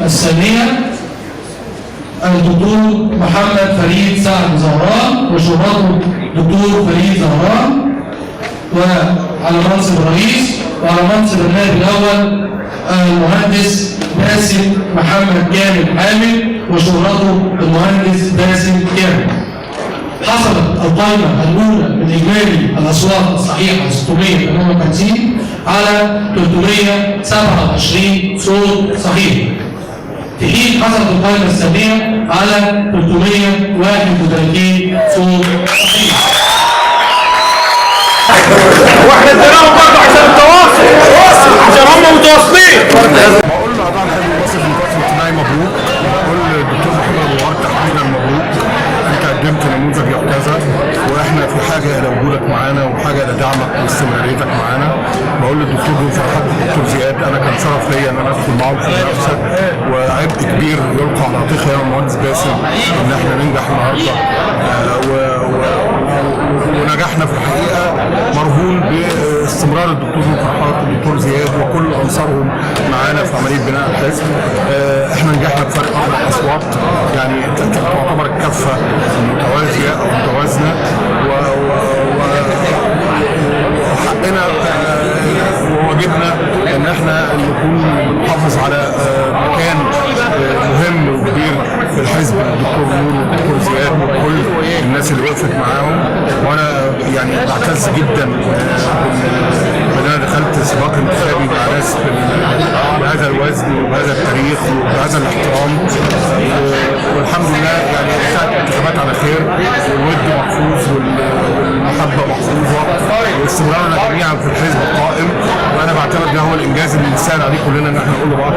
الثانية الدكتور محمد فريد سعد زهران وشهرته دكتور فريد زهران، وعلى منصب الرئيس. وعلى منصب النائب الأول المهندس باسم محمد كامل حامد وشهرته المهندس باسم كامل. حصلت القائمة الأولى من إجمالي الأصوات الصحيحة 658 على 327 صوت صحيح، في حين حصلت القائمة الثانية على 331 صوت صحيح. واحنا اديناهم برضه عشان التواصل، عشان هم متواصلين. بقول لاعضاء الحزب المصري الديمقراطي الاجتماعي مبروك، بقول للدكتور محمد ابو ورد تحديدا مبروك، انت قدمت نموذج يحتذى واحنا في حاجه الى وجودك معانا وحاجه الى دعمك واستمراريتك معانا. بقول للدكتور بن فرحات والدكتور زياد انا كان شرف ليا ان انا ادخل معاهم في المنافسه، وعبء كبير يلقى على عاتقي يا المهندس باسم ان احنا ننجح النهارده، ونجاحنا في الحقيقه مرهون باستمرار الدكتور بن فرحات والدكتور زياد وكل انصارهم معانا في عمليه بناء الحزب. احنا نجحنا بفرق 4 اصوات، يعني تعتبر الكفه متوازيه او متوازنه، وحقنا وواجبنا ان احنا نكون نحافظ على مكان مهم وكبير في الحزب للدكتور نور والدكتور زياد وكل الناس اللي وقفت معاهم. وانا يعني بعتز جدا ان انا دخلت سباق انتخابي مع ناس بهذا الوزن وبهذا التاريخ وبهذا الاحترام، والحمد لله يعني انتهت الانتخابات على خير، والود محفوظ والمحبه محفوظه واستمرارنا جميعا في الحزب القائم. وانا بعتبر ده هو الانجاز اللي نسال عليه كلنا ان احنا نقول لبعض